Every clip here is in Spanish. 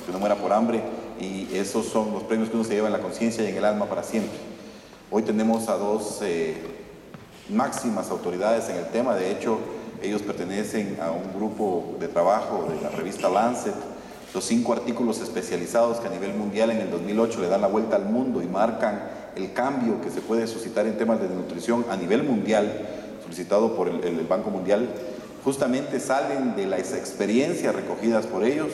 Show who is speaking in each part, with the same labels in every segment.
Speaker 1: que no muera por hambre, y esos son los premios que uno se lleva en la conciencia y en el alma para siempre. Hoy tenemos a dos máximas autoridades en el tema. De hecho, ellos pertenecen a un grupo de trabajo de la revista Lancet. Los 5 artículos especializados que a nivel mundial en el 2008 le dan la vuelta al mundo y marcan el cambio que se puede suscitar en temas de nutrición a nivel mundial, solicitado por el Banco Mundial, justamente salen de las experiencias recogidas por ellos.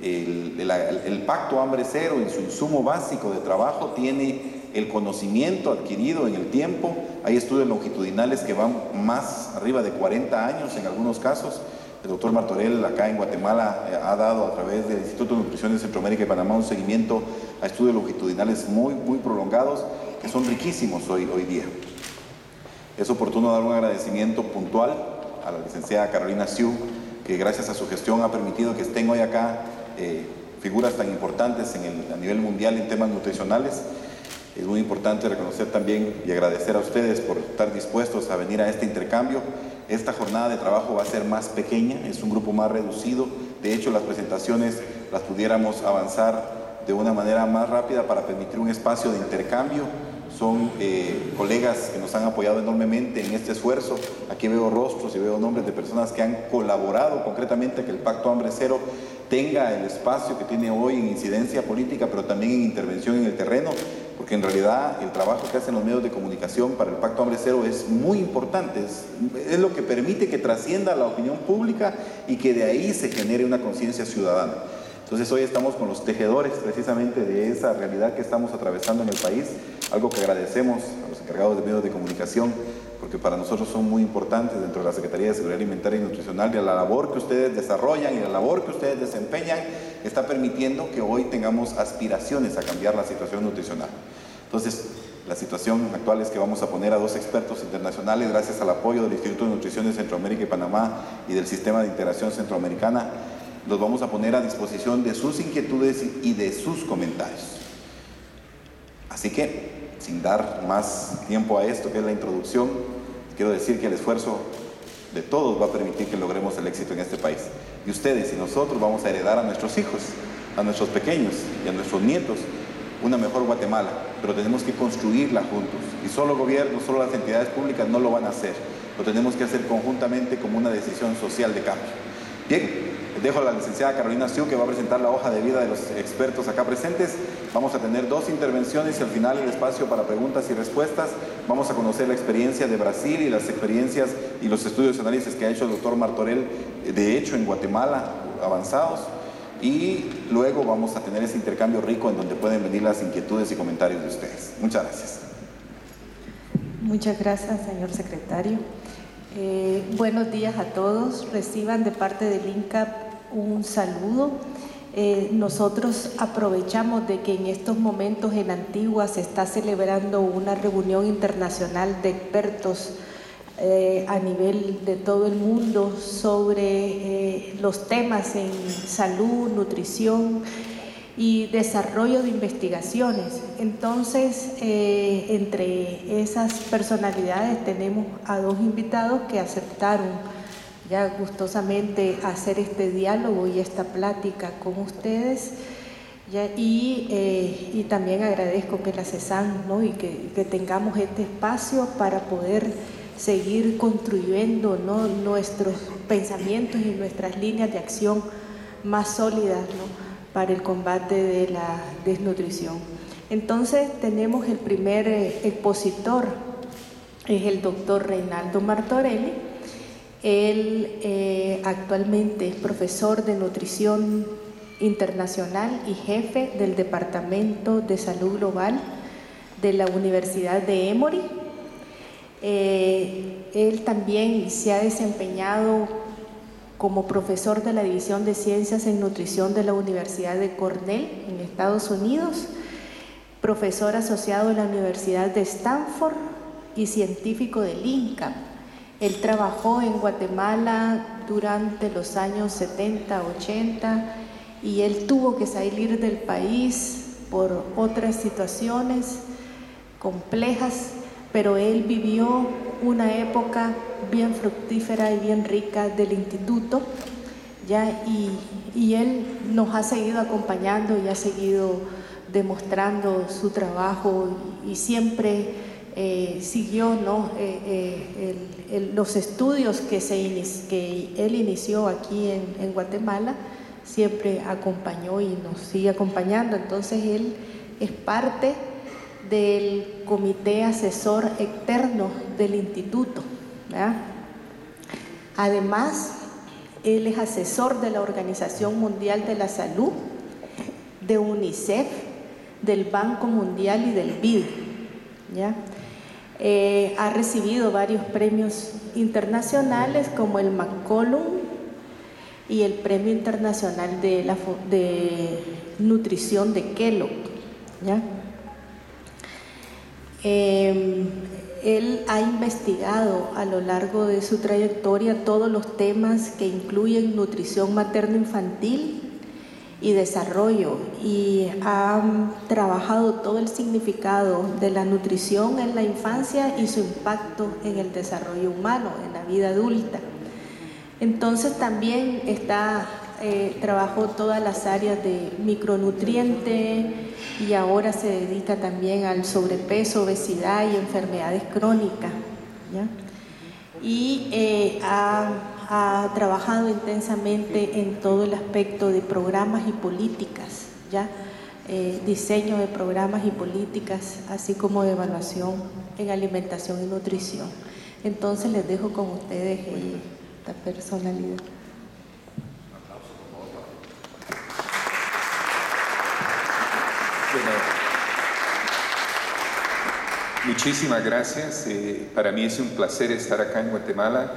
Speaker 1: El Pacto Hambre Cero, en su insumo básico de trabajo, tiene el conocimiento adquirido en el tiempo. Hay estudios longitudinales que van más arriba de 40 años en algunos casos. El doctor Martorell acá en Guatemala ha dado a través del Instituto de Nutrición de Centroamérica y Panamá un seguimiento a estudios longitudinales muy prolongados que son riquísimos hoy día. Es oportuno dar un agradecimiento puntual a la licenciada Carolina Siu, que gracias a su gestión ha permitido que estén hoy acá figuras tan importantes a nivel mundial en temas nutricionales. Es muy importante reconocer también y agradecer a ustedes por estar dispuestos a venir a este intercambio. Esta jornada de trabajo va a ser más pequeña, es un grupo más reducido. De hecho, las presentaciones las pudiéramos avanzar de una manera más rápida para permitir un espacio de intercambio. Son colegas que nos han apoyado enormemente en este esfuerzo. Aquí veo rostros y veo nombres de personas que han colaborado concretamente a que el Pacto Hambre Cero tenga el espacio que tiene hoy en incidencia política, pero también en intervención en el terreno, porque en realidad el trabajo que hacen los medios de comunicación para el Pacto Hambre Cero es muy importante, es lo que permite que trascienda la opinión pública y que de ahí se genere una conciencia ciudadana. Entonces hoy estamos con los tejedores precisamente de esa realidad que estamos atravesando en el país, algo que agradecemos a los encargados de medios de comunicación, porque para nosotros son muy importantes dentro de la Secretaría de Seguridad Alimentaria y Nutricional, y la labor que ustedes desarrollan y la labor que ustedes desempeñan está permitiendo que hoy tengamos aspiraciones a cambiar la situación nutricional. Entonces, la situación actual es que vamos a poner a 2 expertos internacionales, gracias al apoyo del Instituto de Nutrición de Centroamérica y Panamá y del Sistema de Integración Centroamericana. Los vamos a poner a disposición de sus inquietudes y de sus comentarios. Así que, sin dar más tiempo a esto, que es la introducción, quiero decir que el esfuerzo de todos va a permitir que logremos el éxito en este país. Y ustedes y nosotros vamos a heredar a nuestros hijos, a nuestros pequeños y a nuestros nietos una mejor Guatemala, pero tenemos que construirla juntos. Y solo el gobierno, solo las entidades públicas no lo van a hacer. Lo tenemos que hacer conjuntamente como una decisión social de cambio. Bien. Dejo a la licenciada Carolina Siu, que va a presentar la hoja de vida de los expertos acá presentes. Vamos a tener 2 intervenciones y al final el espacio para preguntas y respuestas. Vamos a conocer la experiencia de Brasil y las experiencias y los estudios y análisis que ha hecho el doctor Martorell, de hecho en Guatemala, avanzados. Y luego vamos a tener ese intercambio rico en donde pueden venir las inquietudes y comentarios de ustedes. Muchas gracias.
Speaker 2: Muchas gracias, señor secretario. Buenos días a todos. Reciban de parte del INCAP un saludo. Nosotros aprovechamos de que en estos momentos en Antigua se está celebrando una reunión internacional de expertos a nivel de todo el mundo sobre los temas en salud, nutrición y desarrollo de investigaciones. Entonces, entre esas personalidades tenemos a 2 invitados que aceptaron ya gustosamente hacer este diálogo y esta plática con ustedes. Y también agradezco que la CESAN, ¿no? y que tengamos este espacio para poder seguir construyendo, ¿no? nuestros pensamientos y nuestras líneas de acción más sólidas, ¿no? para el combate de la desnutrición. Entonces tenemos el primer expositor, es el doctor Reinaldo Martorell. Él actualmente es profesor de nutrición internacional y jefe del Departamento de Salud Global de la Universidad de Emory. Él también se ha desempeñado como profesor de la División de Ciencias en Nutrición de la Universidad de Cornell en Estados Unidos, profesor asociado de la Universidad de Stanford y científico del INCAP. Él trabajó en Guatemala durante los años 70, 80 y él tuvo que salir del país por otras situaciones complejas, pero él vivió una época bien fructífera y bien rica del instituto, y y él nos ha seguido acompañando y ha seguido demostrando su trabajo y siempre siguió, ¿no? Los estudios que él inició aquí en Guatemala, siempre acompañó y nos sigue acompañando. Entonces él es parte del comité asesor externo del instituto, ¿verdad? Además, él es asesor de la Organización Mundial de la Salud, de UNICEF, del Banco Mundial y del BID, ¿ya? Ha recibido varios premios internacionales como el McCollum y el Premio Internacional de Nutrición de Kellogg, ¿ya? Él ha investigado a lo largo de su trayectoria todos los temas que incluyen nutrición materno-infantil y desarrollo, y ha trabajado todo el significado de la nutrición en la infancia y su impacto en el desarrollo humano, en la vida adulta. Entonces también trabajó todas las áreas de micronutriente y ahora se dedica también al sobrepeso, obesidad y enfermedades crónicas, ¿ya? Y ha trabajado intensamente en todo el aspecto de programas y políticas, ¿ya? Diseño de programas y políticas, así como de evaluación en alimentación y nutrición. Entonces les dejo con ustedes esta personalidad.
Speaker 3: Bueno, muchísimas gracias. Para mí es un placer estar acá en Guatemala,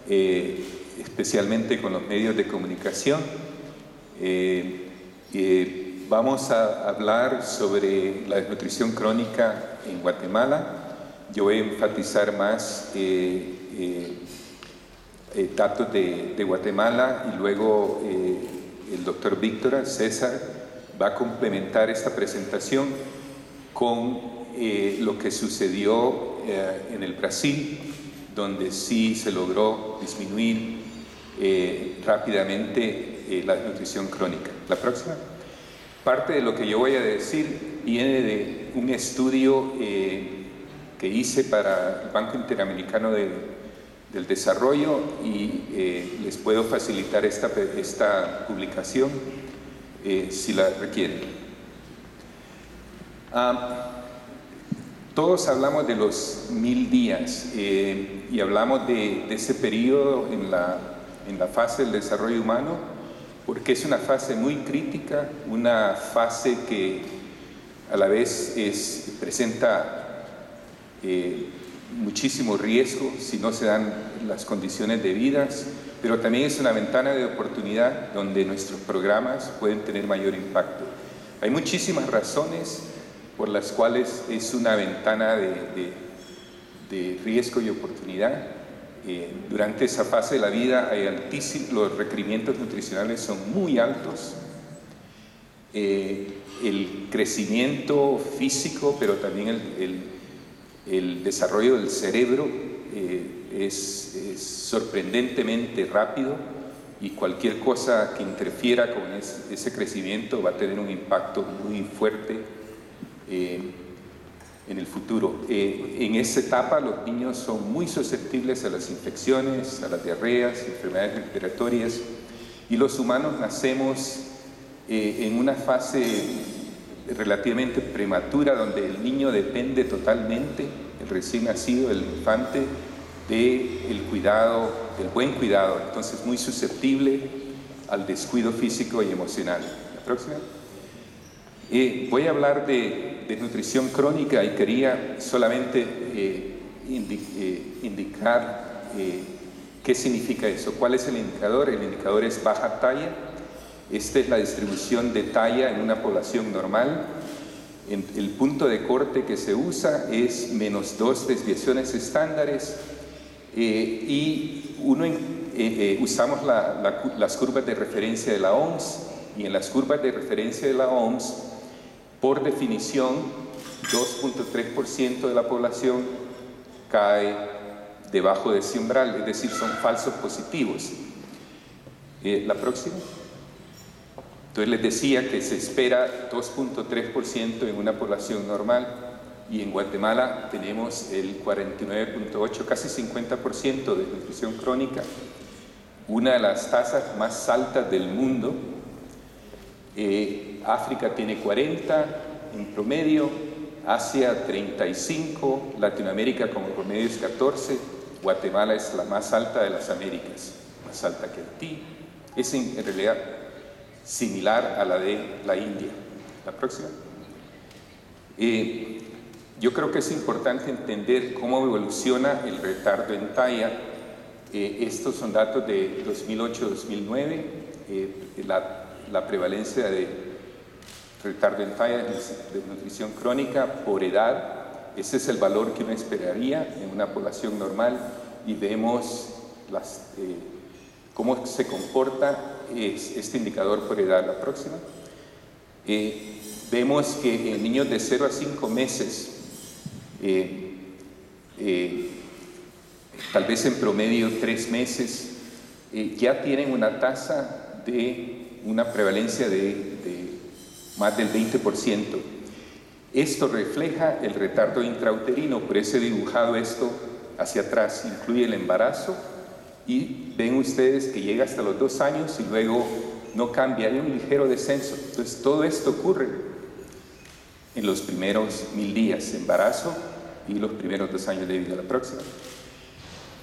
Speaker 3: especialmente con los medios de comunicación. Vamos a hablar sobre la desnutrición crónica en Guatemala. Yo voy a enfatizar más datos de Guatemala y luego el doctor Víctor César va a complementar esta presentación con lo que sucedió en el Brasil, donde sí se logró disminuir rápidamente la desnutrición crónica. La próxima. Parte de lo que yo voy a decir viene de un estudio que hice para el Banco Interamericano del Desarrollo y les puedo facilitar esta publicación si la requieren. Todos hablamos de los 1000 días y hablamos de ese periodo en la fase del desarrollo humano, porque es una fase muy crítica, una fase que a la vez presenta muchísimo riesgo si no se dan las condiciones debidas, pero también es una ventana de oportunidad donde nuestros programas pueden tener mayor impacto. Hay muchísimas razones por las cuales es una ventana de riesgo y oportunidad. Durante esa fase de la vida los requerimientos nutricionales son muy altos. El crecimiento físico, pero también el desarrollo del cerebro es sorprendentemente rápido, y cualquier cosa que interfiera con ese crecimiento va a tener un impacto muy fuerte en el futuro. En esa etapa los niños son muy susceptibles a las infecciones, a las diarreas, enfermedades respiratorias, y los humanos nacemos en una fase relativamente prematura donde el niño depende totalmente, el recién nacido, el infante, del cuidado, del buen cuidado. Entonces muy susceptible al descuido físico y emocional. La próxima. Voy a hablar de nutrición crónica y quería solamente indicar qué significa eso. ¿Cuál es el indicador? El indicador es baja talla. Esta es la distribución de talla en una población normal. El punto de corte que se usa es -2 desviaciones estándares, y usamos las curvas de referencia de la OMS, y en las curvas de referencia de la OMS, por definición, 2.3% de la población cae debajo de ese umbral, es decir, son falsos positivos. La próxima. Entonces les decía que se espera 2.3% en una población normal, y en Guatemala tenemos el 49.8%, casi 50% de nutrición crónica, una de las tasas más altas del mundo. África tiene 40 en promedio, Asia 35, Latinoamérica como promedio es 14, Guatemala es la más alta de las Américas, más alta que Haití. Es en realidad similar a la de la India. La próxima. Yo creo que es importante entender cómo evoluciona el retardo en talla. Estos son datos de 2008-2009. La prevalencia de retardo en talla de nutrición crónica por edad. Ese es el valor que uno esperaría en una población normal, y vemos cómo se comporta este indicador por edad. La próxima. Vemos que en niños de 0 a 5 meses, tal vez en promedio 3 meses, ya tienen una tasa de una prevalencia de más del 20%. Esto refleja el retardo intrauterino, por eso he dibujado esto hacia atrás. Incluye el embarazo, y ven ustedes que llega hasta los 2 años y luego no cambia, hay un ligero descenso. Entonces todo esto ocurre en los primeros 1000 días de embarazo y los primeros 2 años de vida. La próxima.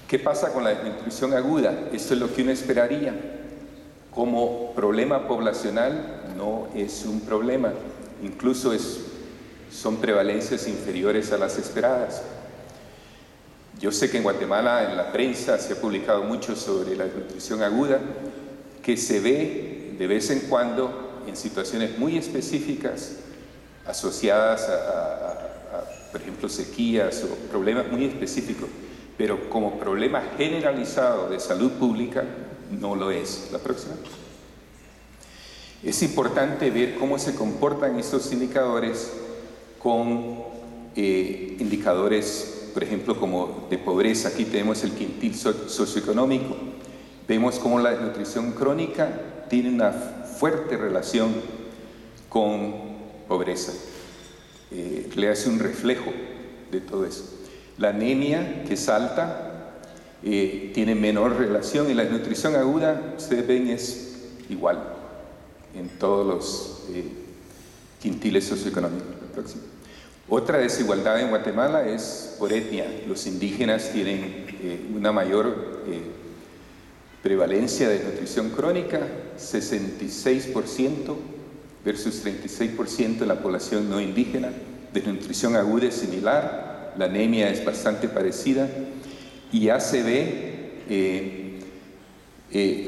Speaker 3: ¿Qué pasa con la desnutrición aguda? Esto es lo que uno esperaría. Como problema poblacional no es un problema, incluso son prevalencias inferiores a las esperadas. Yo sé que en Guatemala, en la prensa, se ha publicado mucho sobre la desnutrición aguda, que se ve de vez en cuando en situaciones muy específicas asociadas por ejemplo, sequías o problemas muy específicos, pero como problema generalizado de salud pública no lo es. La próxima. Es importante ver cómo se comportan estos indicadores con indicadores, por ejemplo, como de pobreza. Aquí tenemos el quintil socioeconómico. Vemos cómo la desnutrición crónica tiene una fuerte relación con pobreza. Le hace un reflejo de todo eso. La anemia, que es alta, tiene menor relación, y la desnutrición aguda, ustedes ven, es igual en todos los quintiles socioeconómicos. La próxima. Otra desigualdad en Guatemala es por etnia. Los indígenas tienen una mayor prevalencia de desnutrición crónica, 66% versus 36% de la población no indígena. Desnutrición aguda es similar, la anemia es bastante parecida, y ACV,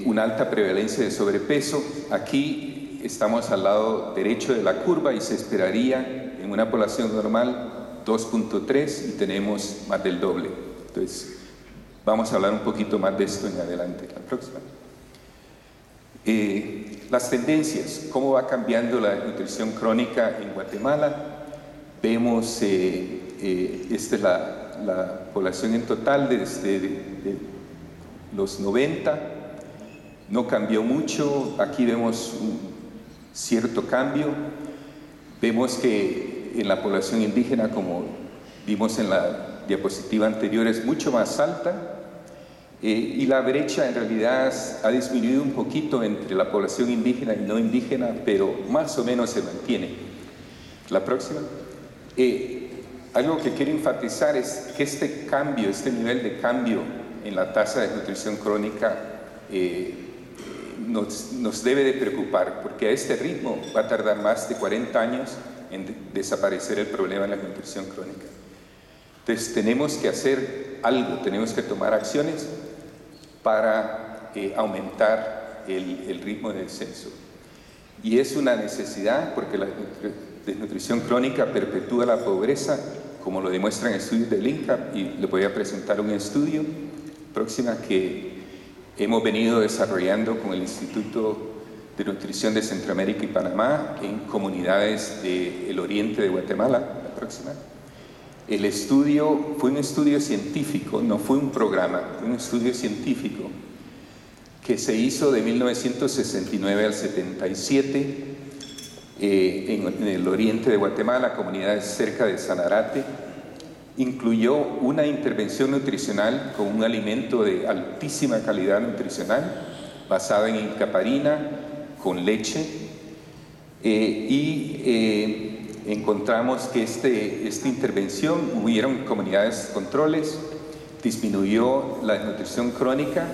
Speaker 3: una alta prevalencia de sobrepeso. Aquí estamos al lado derecho de la curva, y se esperaría en una población normal 2.3, y tenemos más del doble. Entonces, vamos a hablar un poquito más de esto en adelante. La próxima. Las tendencias, cómo va cambiando la nutrición crónica en Guatemala. Vemos, esta es la población en total desde los 90, no cambió mucho. Aquí vemos un cierto cambio. Vemos que en la población indígena, como vimos en la diapositiva anterior, es mucho más alta. Y la brecha en realidad ha disminuido un poquito entre la población indígena y no indígena, pero más o menos se mantiene. La próxima. Algo que quiero enfatizar es que este cambio, este nivel de cambio en la tasa de desnutrición crónica nos debe de preocupar, porque a este ritmo va a tardar más de 40 años en desaparecer el problema de la nutrición crónica. Entonces tenemos que hacer algo, tenemos que tomar acciones para aumentar el ritmo de descenso. Y es una necesidad, porque la desnutrición crónica perpetúa la pobreza, como lo demuestran estudios del INCAP, y les voy a presentar un estudio próxima que hemos venido desarrollando con el Instituto de Nutrición de Centroamérica y Panamá en comunidades del oriente de Guatemala. La próxima. El estudio fue un estudio científico, no fue un programa, fue un estudio científico que se hizo de 1969 al 77 en el oriente de Guatemala, comunidades cerca de Sanarate. Incluyó una intervención nutricional con un alimento de altísima calidad nutricional basado en incaparina con leche, encontramos que esta intervención hubieron comunidades controles, disminuyó la desnutrición crónica,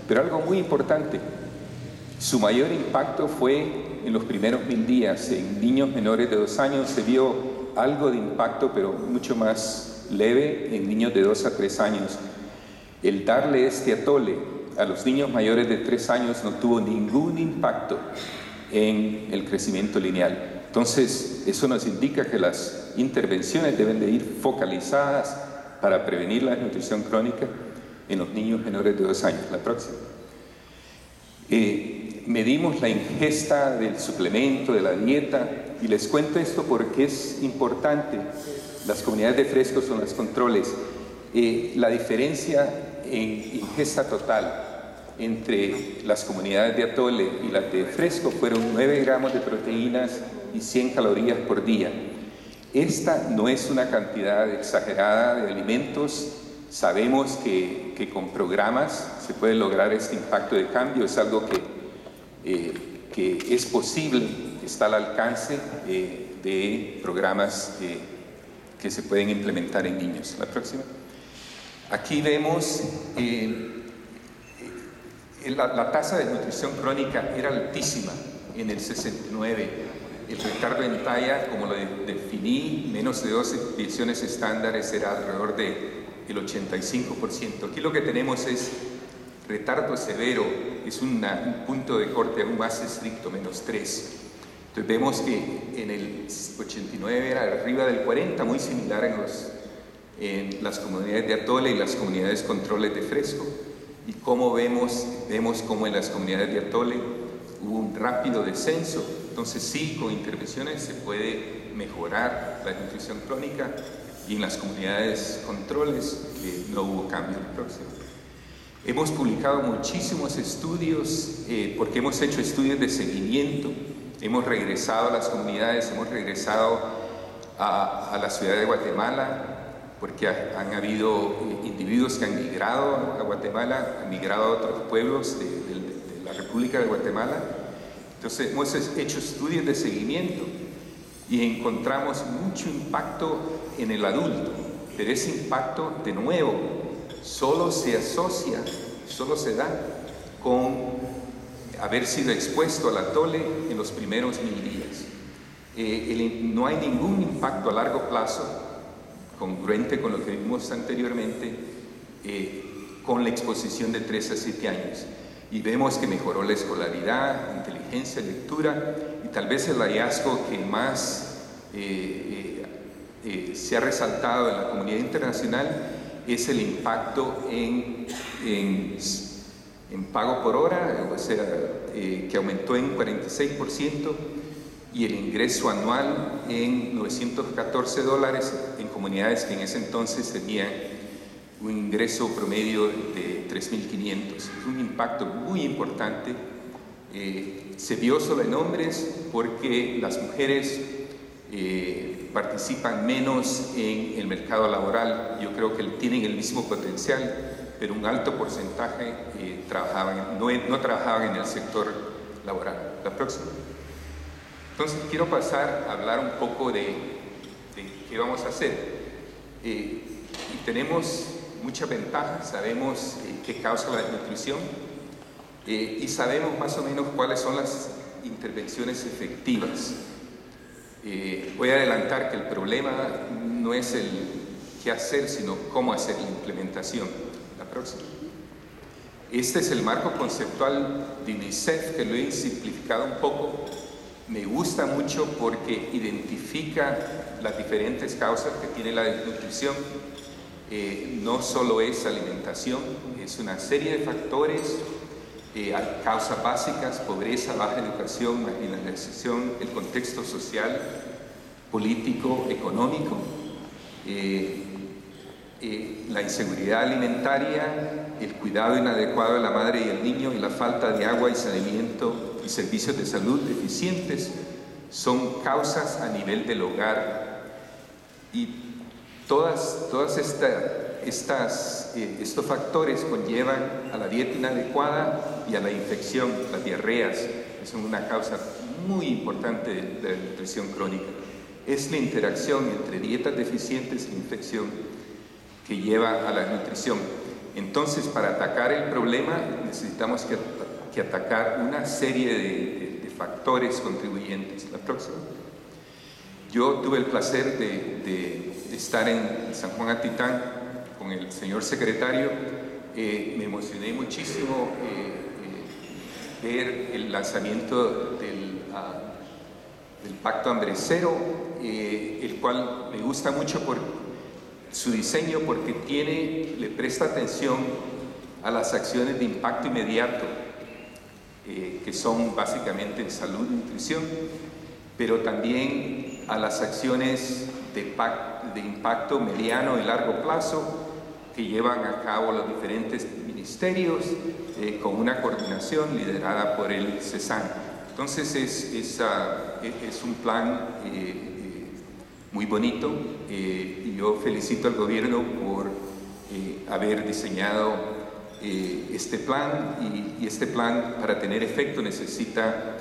Speaker 3: pero algo muy importante, su mayor impacto fue en los primeros 1000 días. En niños menores de 2 años se vio algo de impacto, pero mucho más leve en niños de 2 a 3 años. El darle este atole a los niños mayores de 3 años no tuvo ningún impacto en el crecimiento lineal. Entonces, eso nos indica que las intervenciones deben de ir focalizadas para prevenir la desnutrición crónica en los niños menores de 2 años. La próxima. Medimos la ingesta del suplemento, de la dieta, y les cuento esto porque es importante. Las comunidades de fresco son los controles. La diferencia en ingesta total entre las comunidades de atole y las de fresco fueron 9 gramos de proteínas y 100 calorías por día. Esta no es una cantidad exagerada de alimentos. Sabemos que con programas se puede lograr este impacto de cambio. Es algo que es posible, está al alcance de programas que se pueden implementar en niños. La próxima. Aquí vemos la tasa de nutrición crónica era altísima en el 69. El retardo en talla, como lo definí, menos de 12 divisiones estándares, era alrededor del 85%. Aquí lo que tenemos es retardo severo, es un punto de corte aún más estricto, menos 3. Entonces vemos que en el 89 era arriba del 40, muy similar en las comunidades de atole y las comunidades controles de fresco. Y como vemos como en las comunidades de atole hubo un rápido descenso. Entonces sí, con intervenciones se puede mejorar la nutrición crónica, y en las comunidades controles no hubo cambio. Próximo. Hemos publicado muchísimos estudios porque hemos hecho estudios de seguimiento. Hemos regresado a las comunidades, hemos regresado a la ciudad de Guatemala, porque han habido individuos que han migrado a Guatemala, han migrado a otros pueblos de la República de Guatemala. Entonces hemos hecho estudios de seguimiento y encontramos mucho impacto en el adulto, pero ese impacto, de nuevo, solo se asocia, solo se da con haber sido expuesto al atole en los primeros 1000 días. No hay ningún impacto a largo plazo congruente con lo que vimos anteriormente con la exposición de 3 a 7 años. Y vemos que mejoró la escolaridad, inteligencia, lectura, y tal vez el hallazgo que más se ha resaltado en la comunidad internacional es el impacto en pago por hora, o sea, que aumentó en 46%, y el ingreso anual en $914 en comunidades que en ese entonces tenían un ingreso promedio de 3.500. Es un impacto muy importante. Se vio solo en hombres porque las mujeres participan menos en el mercado laboral. Yo creo que tienen el mismo potencial, pero un alto porcentaje no trabajaban en el sector laboral. La próxima. Entonces quiero pasar a hablar un poco de qué vamos a hacer. Y tenemos muchas ventajas, sabemos qué causa la desnutrición y sabemos más o menos cuáles son las intervenciones efectivas. Voy a adelantar que el problema no es el qué hacer, sino cómo hacer la implementación. La próxima. Este es el marco conceptual de UNICEF, que lo he simplificado un poco. Me gusta mucho porque identifica las diferentes causas que tiene la desnutrición. No solo es alimentación, es una serie de factores, causas básicas: pobreza, baja educación, marginalización, el contexto social, político, económico. la inseguridad alimentaria, el cuidado inadecuado de la madre y el niño y la falta de agua y saneamiento y servicios de salud deficientes son causas a nivel del hogar. Y todas estos factores conllevan a la dieta inadecuada y a la infección, las diarreas, que son una causa muy importante de la nutrición crónica. Es la interacción entre dietas deficientes e infección que lleva a la nutrición. Entonces, para atacar el problema necesitamos que atacar una serie de factores contribuyentes. La próxima. Yo tuve el placer de estar en San Juan Atitán con el señor secretario. Me emocioné muchísimo ver el lanzamiento del Pacto Hambre Cero, el cual me gusta mucho por su diseño, porque le presta atención a las acciones de impacto inmediato, que son básicamente en salud y nutrición, pero también a las acciones de impacto mediano y largo plazo que llevan a cabo los diferentes ministerios con una coordinación liderada por el CESAN. Entonces es un plan muy bonito, y yo felicito al gobierno por haber diseñado este plan, y este plan, para tener efecto, necesita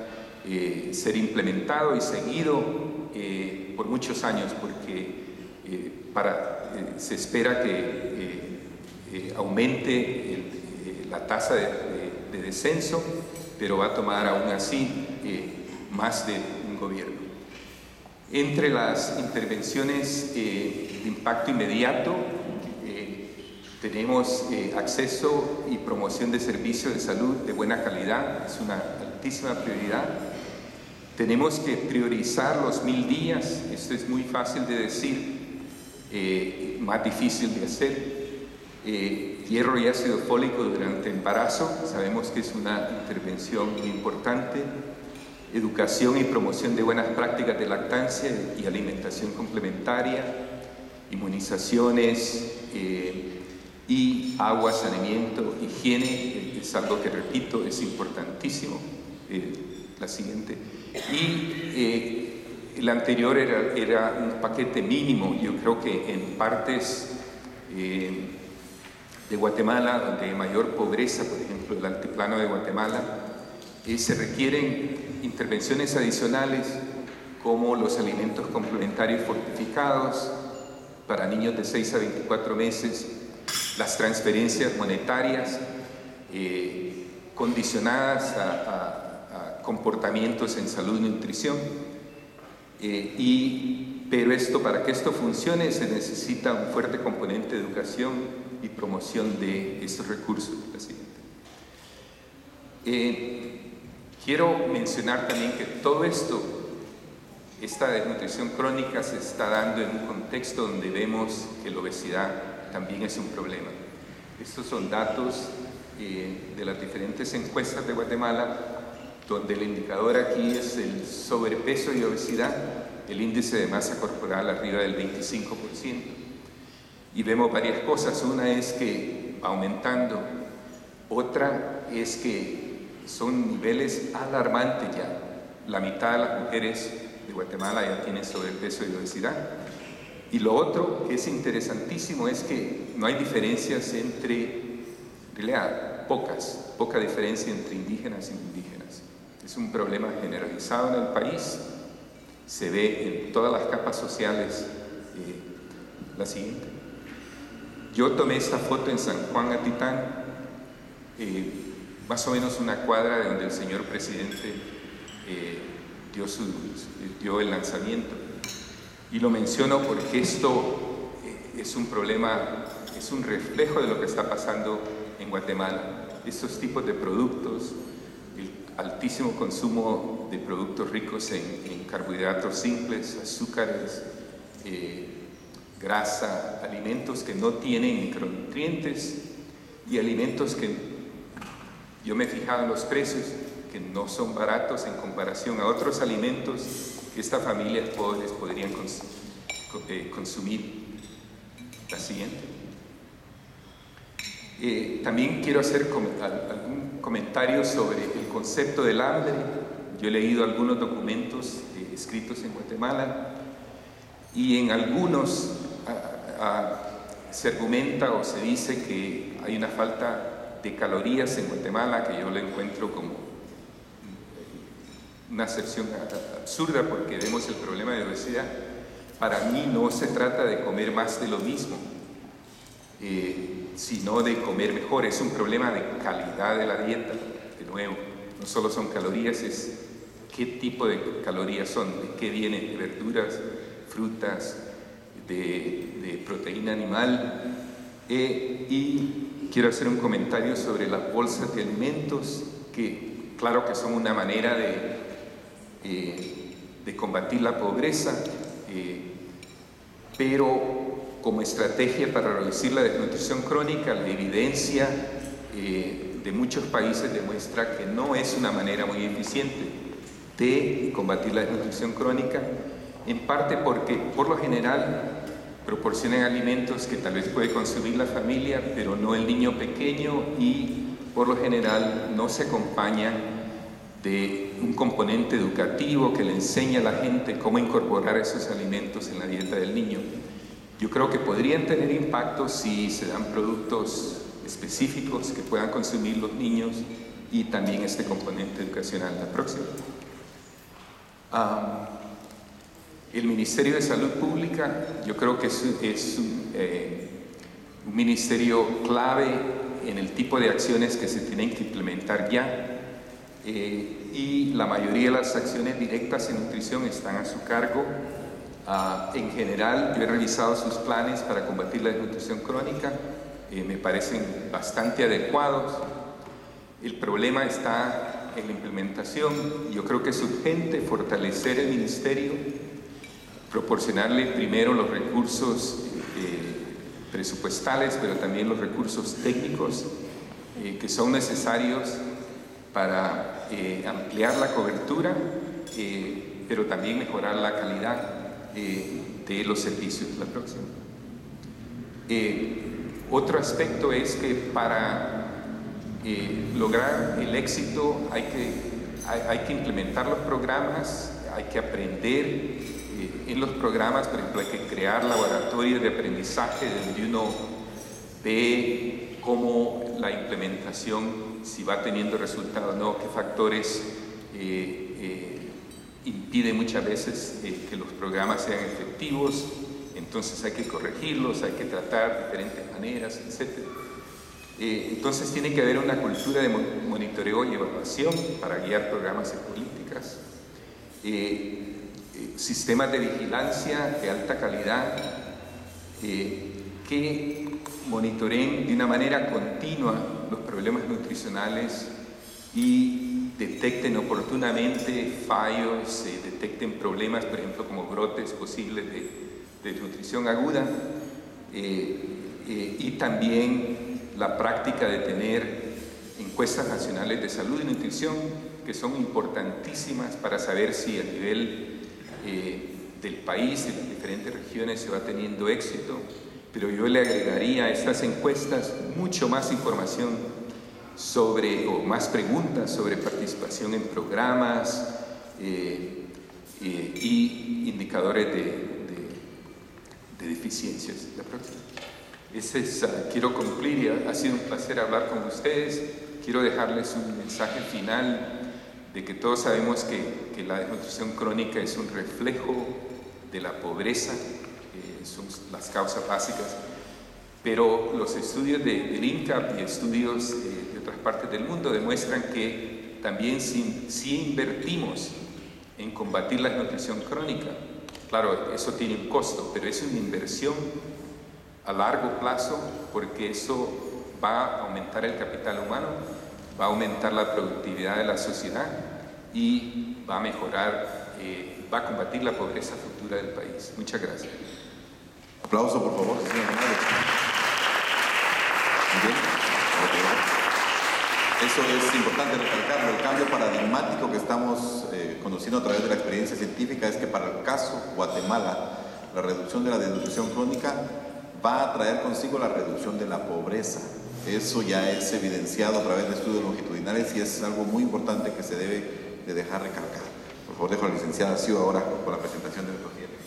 Speaker 3: ser implementado y seguido por muchos años, porque se espera que aumente la tasa de descenso, pero va a tomar aún así más de un gobierno. Entre las intervenciones de impacto inmediato tenemos acceso y promoción de servicios de salud de buena calidad, es una altísima prioridad. Tenemos que priorizar los 1000 días, esto es muy fácil de decir, más difícil de hacer. Hierro y ácido fólico durante el embarazo, sabemos que es una intervención muy importante. Educación y promoción de buenas prácticas de lactancia y alimentación complementaria, inmunizaciones y agua, saneamiento, higiene, es algo que, repito, es importantísimo. La siguiente. Y el anterior era un paquete mínimo. Yo creo que en partes de Guatemala, donde hay mayor pobreza, por ejemplo, el altiplano de Guatemala, se requieren intervenciones adicionales como los alimentos complementarios fortificados para niños de 6 a 24 meses, las transferencias monetarias condicionadas a comportamientos en salud y nutrición, pero para que esto funcione se necesita un fuerte componente de educación y promoción de estos recursos. La siguiente. Quiero mencionar también que todo esta desnutrición crónica se está dando en un contexto donde vemos que la obesidad también es un problema. Estos son datos de las diferentes encuestas de Guatemala, donde el indicador aquí es el sobrepeso y obesidad, el índice de masa corporal arriba del 25%. Y vemos varias cosas. Una es que va aumentando, otra es que son niveles alarmantes ya. La mitad de las mujeres de Guatemala ya tienen sobrepeso y obesidad. Y lo otro que es interesantísimo es que no hay diferencias poca diferencia entre indígenas y no indígenas. Es un problema generalizado en el país, se ve en todas las capas sociales. La siguiente. Yo tomé esta foto en San Juan Atitán, más o menos una cuadra de donde el señor presidente dio el lanzamiento. Y lo menciono porque esto es un problema, es un reflejo de lo que está pasando en Guatemala. Estos tipos de productos, el altísimo consumo de productos ricos en carbohidratos simples, azúcares, grasa, alimentos que no tienen micronutrientes y alimentos que yo me he fijado en los precios, que no son baratos en comparación a otros alimentos que estas familias pobres podrían consumir. La siguiente. También quiero hacer algún comentario sobre el concepto del hambre. Yo he leído algunos documentos escritos en Guatemala y en algunos se argumenta o se dice que hay una falta de calorías en Guatemala, que yo lo encuentro como una acepción absurda porque vemos el problema de obesidad. Para mí no se trata de comer más de lo mismo, sino de comer mejor. Es un problema de calidad de la dieta. De nuevo, no solo son calorías, es qué tipo de calorías son, de qué vienen, de verduras, frutas, de proteína animal. Y quiero hacer un comentario sobre las bolsas de alimentos, que claro que son una manera de combatir la pobreza, pero como estrategia para reducir la desnutrición crónica, la evidencia de muchos países demuestra que no es una manera muy eficiente de combatir la desnutrición crónica, en parte porque por lo general proporcionan alimentos que tal vez puede consumir la familia, pero no el niño pequeño, y por lo general no se acompañan de un componente educativo que le enseña a la gente cómo incorporar esos alimentos en la dieta del niño. Yo creo que podrían tener impacto si se dan productos específicos que puedan consumir los niños y también este componente educacional. La próxima. El Ministerio de Salud Pública, yo creo que es un ministerio clave en el tipo de acciones que se tienen que implementar ya. Y la mayoría de las acciones directas en nutrición están a su cargo. En general, yo he revisado sus planes para combatir la desnutrición crónica, me parecen bastante adecuados. El problema está en la implementación. Yo creo que es urgente fortalecer el ministerio, proporcionarle primero los recursos presupuestales, pero también los recursos técnicos que son necesarios para ampliar la cobertura, pero también mejorar la calidad de los servicios. La próxima. Otro aspecto es que para lograr el éxito hay que implementar los programas, hay que aprender en los programas. Por ejemplo, hay que crear laboratorios de aprendizaje donde uno ve cómo la implementación, si va teniendo resultados o no, qué factores impiden muchas veces que los programas sean efectivos. Entonces hay que corregirlos, hay que tratar diferentes maneras, etc. Entonces tiene que haber una cultura de monitoreo y evaluación para guiar programas y políticas. Sistemas de vigilancia de alta calidad que monitoreen de una manera continua los problemas nutricionales y detecten oportunamente fallos, detecten problemas, por ejemplo, como brotes posibles de desnutrición aguda, y también la práctica de tener encuestas nacionales de salud y nutrición, que son importantísimas para saber si a nivel del país, en las diferentes regiones, se va teniendo éxito. Pero yo le agregaría a estas encuestas mucho más información o más preguntas sobre participación en programas y indicadores de deficiencias. La próxima. Quiero concluir, ha sido un placer hablar con ustedes. Quiero dejarles un mensaje final de que todos sabemos que la desnutrición crónica es un reflejo de la pobreza, son las causas básicas, pero los estudios del INCAP y estudios de otras partes del mundo demuestran que también si invertimos en combatir la desnutrición crónica, claro, eso tiene un costo, pero es una inversión a largo plazo, porque eso va a aumentar el capital humano, va a aumentar la productividad de la sociedad y va a mejorar, va a combatir la pobreza futura del país. Muchas gracias.
Speaker 1: Aplauso, por favor, señor Morales. Bien. Eso es importante recalcarlo. El cambio paradigmático que estamos conociendo a través de la experiencia científica es que para el caso Guatemala, la reducción de la desnutrición crónica va a traer consigo la reducción de la pobreza. Eso ya es evidenciado a través de estudios longitudinales y es algo muy importante que se debe de dejar recalcar. Por favor, dejo a la licenciada Siu ahora con la presentación de nuestro siguiente.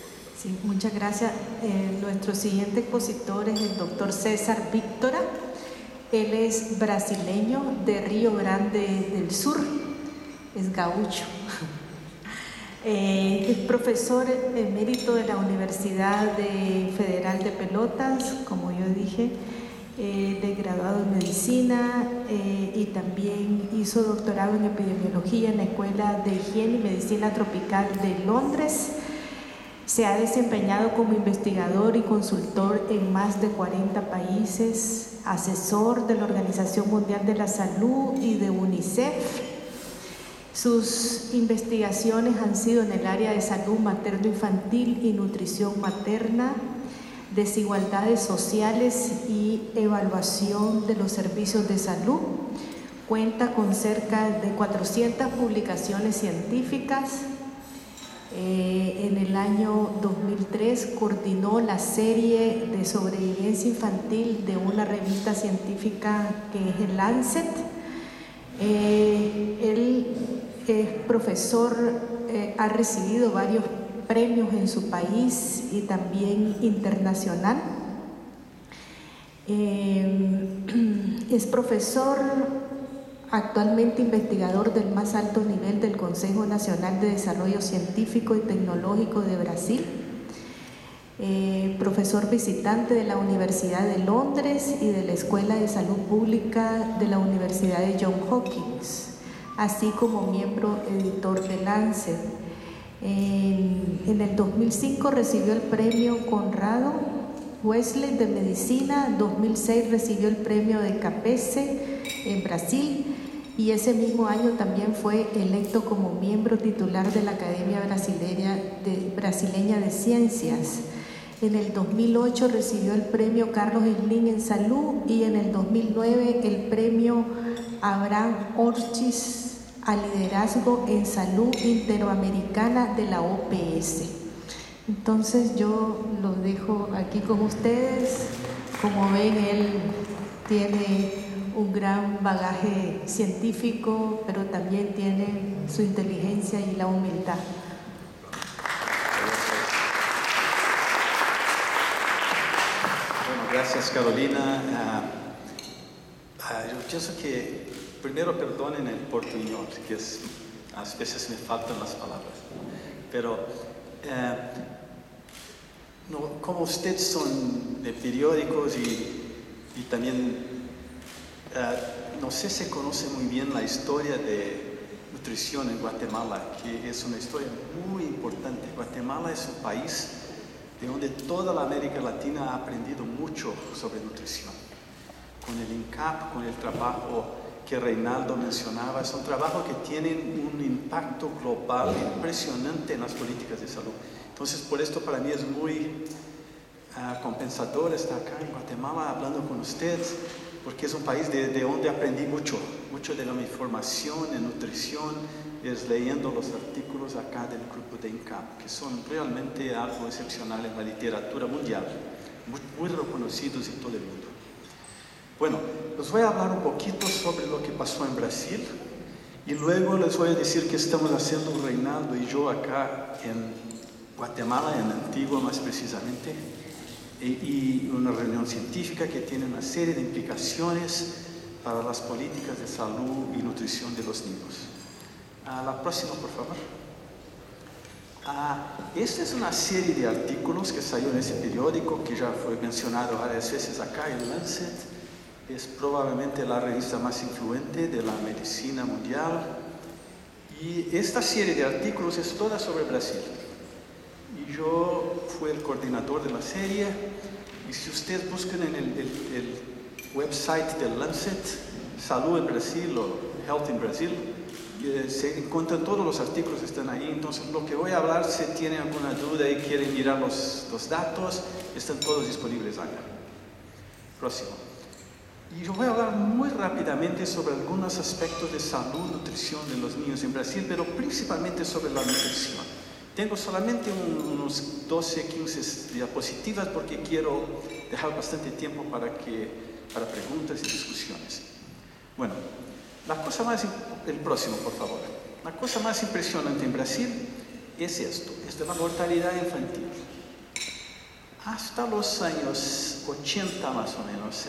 Speaker 2: Sí, muchas gracias. Nuestro siguiente expositor es el doctor César Víctora. Él es brasileño de Río Grande del Sur, es gaucho. Es profesor emérito de la Universidad Federal de Pelotas, como yo dije, de graduado en medicina y también hizo doctorado en epidemiología en la Escuela de Higiene y Medicina Tropical de Londres. Se ha desempeñado como investigador y consultor en más de 40 países, asesor de la Organización Mundial de la Salud y de UNICEF. Sus investigaciones han sido en el área de salud materno-infantil y nutrición materna, desigualdades sociales y evaluación de los servicios de salud. Cuenta con cerca de 400 publicaciones científicas. En el año 2003 coordinó la serie de sobrevivencia infantil de una revista científica que es el Lancet. Él es profesor, ha recibido varios premios en su país y también internacional. Es profesor, actualmente investigador del más alto nivel del Consejo Nacional de Desarrollo Científico y Tecnológico de Brasil. Profesor visitante de la Universidad de Londres y de la Escuela de Salud Pública de la Universidad de Johns Hopkins, así como miembro editor de Lancet. En el 2005 recibió el premio Conrado Wesley de Medicina, en 2006 recibió el premio de CAPESE en Brasil y ese mismo año también fue electo como miembro titular de la Academia Brasileña de Ciencias. En el 2008 recibió el premio Carlos Slim en Salud y en el 2009 el premio Abraham Ortiz a Liderazgo en Salud Interamericana de la OPS. Entonces yo los dejo aquí con ustedes. Como ven, él tiene un gran bagaje científico, pero también tiene su inteligencia y la humildad.
Speaker 4: Gracias, Carolina. Yo pienso que primero perdonen el portuñol, que a veces me faltan las palabras. Pero como ustedes son de periódicos y también no sé si conocen muy bien la historia de nutrición en Guatemala, que es una historia muy importante. Guatemala es un país de donde toda la América Latina ha aprendido mucho sobre nutrición. Con el INCAP, con el trabajo que Reinaldo mencionaba, es un trabajo que tiene un impacto global impresionante en las políticas de salud. Entonces, por esto para mí es muy compensador estar acá en Guatemala hablando con ustedes, porque es un país de donde aprendí mucho de la información en nutrición, es leyendo los artículos acá del grupo de INCAP, que son realmente algo excepcional en la literatura mundial, muy reconocidos en todo el mundo. Bueno, les voy a hablar un poquito sobre lo que pasó en Brasil y luego les voy a decir qué estamos haciendo Reinaldo y yo acá en Guatemala, en Antigua más precisamente, y una reunión científica que tiene una serie de implicaciones para las políticas de salud y nutrición de los niños. La próxima, por favor. Esta es una serie de artículos que salió en ese periódico que ya fue mencionado varias veces acá, el Lancet. Es probablemente la revista más influyente de la medicina mundial. Y esta serie de artículos es toda sobre Brasil. Y yo fui el coordinador de la serie. Y si ustedes buscan en el website del Lancet, Salud en Brasil o Health in Brasil, se encuentran todos los artículos que están ahí. Entonces lo que voy a hablar, si tienen alguna duda y quieren mirar los datos, están todos disponibles acá. Próximo. Y yo voy a hablar muy rápidamente sobre algunos aspectos de salud, nutrición de los niños en Brasil, pero principalmente sobre la nutrición. Tengo solamente unos 12, 15 diapositivas porque quiero dejar bastante tiempo para que para preguntas y discusiones. Bueno, el próximo, por favor. La cosa más impresionante en Brasil es esto, es de la mortalidad infantil. Hasta los años 80 más o menos,